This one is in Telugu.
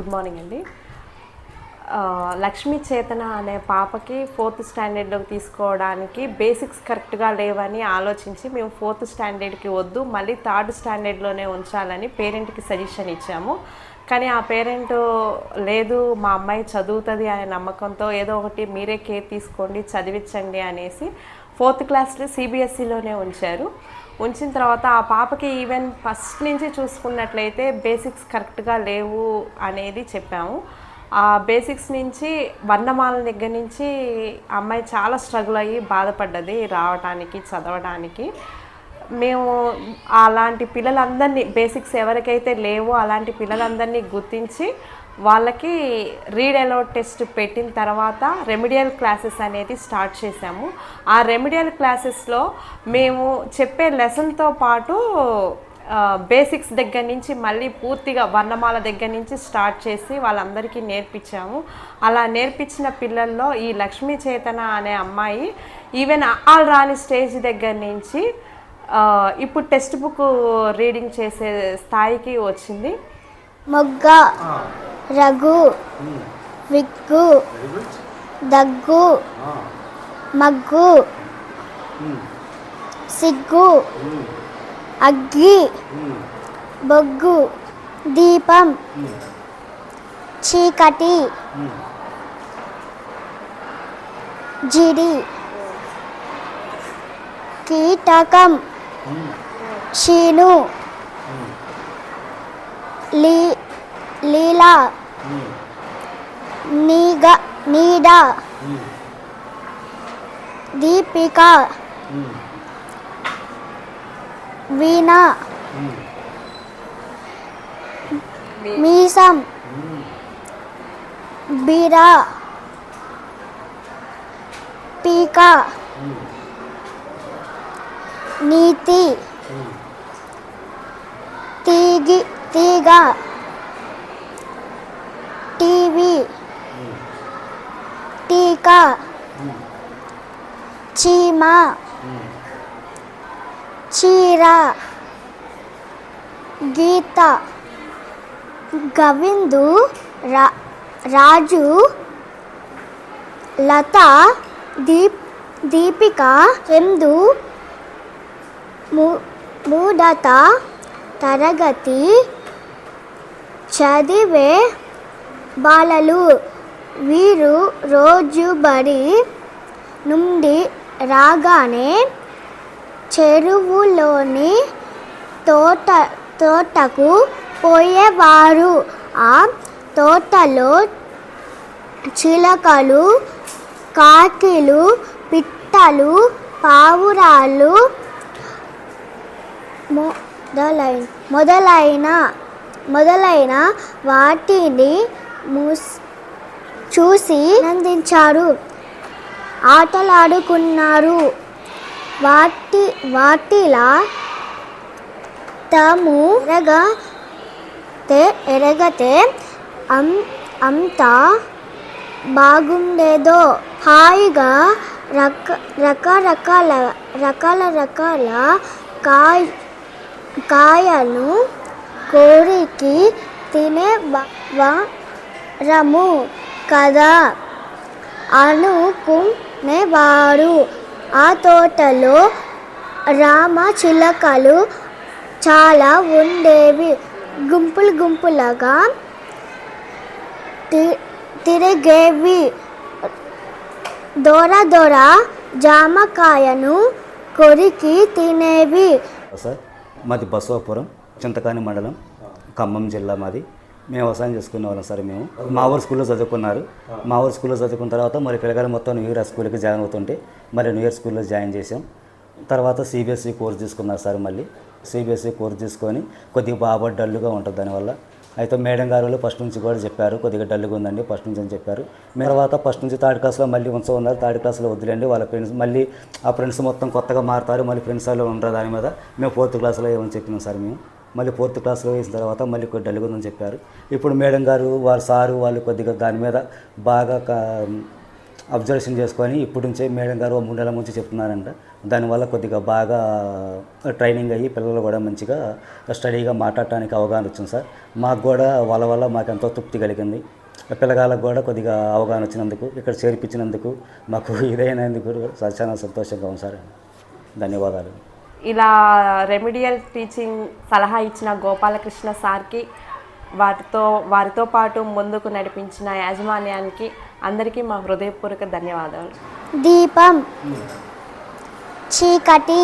గుడ్ మార్నింగ్ అండి. లక్ష్మీ చేతన అనే పాపకి 4th స్టాండర్డ్లోకి తీసుకోవడానికి బేసిక్స్ కరెక్ట్గా లేవని ఆలోచించి మేము 4th స్టాండర్డ్కి వద్దు, మళ్ళీ 3rd స్టాండర్డ్లోనే ఉంచాలని పేరెంట్కి సజెషన్ ఇచ్చాము. కానీ ఆ పేరెంట్ లేదు, మా అమ్మాయి చదువుతుంది అనే నమ్మకంతో ఏదో ఒకటి మీరే కేర్ తీసుకోండి, చదివించండి అనేసి 4th క్లాస్లో సిబిఎస్ఈలోనే ఉంచారు. ఉంచిన తర్వాత ఆ పాపకి ఈవెన్ ఫస్ట్ నుంచి చూసుకున్నట్లయితే బేసిక్స్ కరెక్ట్గా లేవు అనేది చెప్పాము. ఆ బేసిక్స్ నుంచి వర్ణమాల దగ్గర నుంచి అమ్మాయి చాలా స్ట్రగుల్ అయ్యి బాధపడ్డది రావడానికి, చదవడానికి. మేము అలాంటి పిల్లలందరినీ, బేసిక్స్ ఎవరికైతే లేవో అలాంటి పిల్లలందరినీ గుర్తించి వాళ్ళకి రీడ్ అలౌడ్ టెస్ట్ పెట్టిన తర్వాత రెమిడియల్ క్లాసెస్ అనేది స్టార్ట్ చేసాము. ఆ రెమిడియల్ క్లాసెస్లో మేము చెప్పే లెసన్తో పాటు బేసిక్స్ దగ్గర నుంచి మళ్ళీ పూర్తిగా వర్ణమాల దగ్గర నుంచి స్టార్ట్ చేసి వాళ్ళందరికీ నేర్పించాము. అలా నేర్పించిన పిల్లల్లో ఈ లక్ష్మీ చేతన అనే అమ్మాయి ఈవెన్ ఆల్ రాని స్టేజ్ దగ్గర నుంచి ఇప్పుడు టెక్స్ట్ బుక్ రీడింగ్ చేసే స్థాయికి వచ్చింది. మొగ్గ, రఘు, విగ్గు, దగ్గు, మగ్గు, సిగ్గు, అగ్గి, బొగ్గు, దీపం, చీకటి, జిడి, కీటకం, శీను, లీలా, నీడ, దీపిక, వీణ, మీసం, బీరా, పీక, నీతి, తీగ, టీవీ, టీకా, చీమ, చీర, గీత, గవిందు, రాజు, లత, దీపిక, చందు, మూఢత తరగతి చదివే బాలలు. వీరు రోజు బడి నుండి రాగానే చెరువులోని తోటకు పోయేవారు. ఆ తోటలో చిలకలు, కాకిలు, పిట్టలు, పావురాలు మొదలైన వాటిని చూసి ఆనందించారు, ఆటలాడుకున్నారు. వాటిలా తాము ఎరగతే అంతా బాగుండేదో. హాయిగా రకరకాల కాయను కోరికి తినే వరము కదా అనుకునేవారు. ఆ తోటలో రామచిలకలు చాలా ఉండేవి. గుంపులుగా తిరిగేవి. దొర జామకాయను కొరికి తినేవి. సార్ మాది బసవాపురం, చింతకాని మండలం, ఖమ్మం జిల్లా మాది. మేము వ్యవసాయం చేసుకునే వాళ్ళం సార్. మేము మా ఊరు స్కూల్లో చదువుకున్నారు. మా ఊరు స్కూల్లో చదువుకున్న తర్వాత మరి పిల్లగారు మొత్తం న్యూ ఇయర్ స్కూల్కి జాయిన్ అవుతుంటే మరి న్యూ ఇయర్ స్కూల్లో జాయిన్ చేసాం. తర్వాత సిబిఎస్ఈ కోర్స్ తీసుకున్నారు సార్. మళ్ళీ సిబిఎస్ఈ కోర్స్ తీసుకొని కొద్దిగా బాగా డల్లుగా ఉంటుంది దానివల్ల. అయితే మేడం గారు ఫస్ట్ నుంచి కూడా చెప్పారు కొద్దిగా డల్గా ఉందండి ఫస్ట్ నుంచి అని చెప్పారు. తర్వాత ఫస్ట్ నుంచి 3rd క్లాస్లో మళ్ళీ ఉంచమన్నారు. 3rd క్లాస్లో వద్దులేండి, వాళ్ళ ఫ్రెండ్స్ మళ్ళీ ఆ ఫ్రెండ్స్ మొత్తం కొత్తగా మారుతారు, మళ్ళీ ఫ్రెండ్స్ వాళ్ళు ఉండరు దాని మీద మేము 4th క్లాస్లో ఏమని చెప్పినాం సార్. మేము మళ్ళీ 4th క్లాస్లో వేసిన తర్వాత మళ్ళీ కొద్ది డల్గా ఉందని చెప్పారు. ఇప్పుడు మేడం గారు వాళ్ళ సారు వాళ్ళు కొద్దిగా దాని మీద బాగా అబ్జర్వేషన్ చేసుకొని ఇప్పటి నుంచే మేడం గారు 3 నెలల నుంచి చెప్తున్నారంట. దానివల్ల కొద్దిగా బాగా ట్రైనింగ్ అయ్యి పిల్లలు కూడా మంచిగా స్టడీగా మాట్లాడటానికి అవగాహన వచ్చింది సార్. మాకు కూడా వాళ్ళ వల్ల మాకు ఎంతో తృప్తి కలిగింది. పిల్లగాళ్ళకు కూడా కొద్దిగా అవగాహన వచ్చినందుకు, ఇక్కడ చేర్పించినందుకు, మాకు ఇదైనందుకు చాలా సంతోషంగా ఉంది సార్. ధన్యవాదాలు. ఇలా రెమిడియల్ టీచింగ్ సలహా ఇచ్చిన గోపాలకృష్ణ సార్కి, వారితో పాటు ముందుకు నడిపించిన యాజమాన్యానికి అందరికీ మా హృదయపూర్వక ధన్యవాదాలు. దీపం, చీకటి,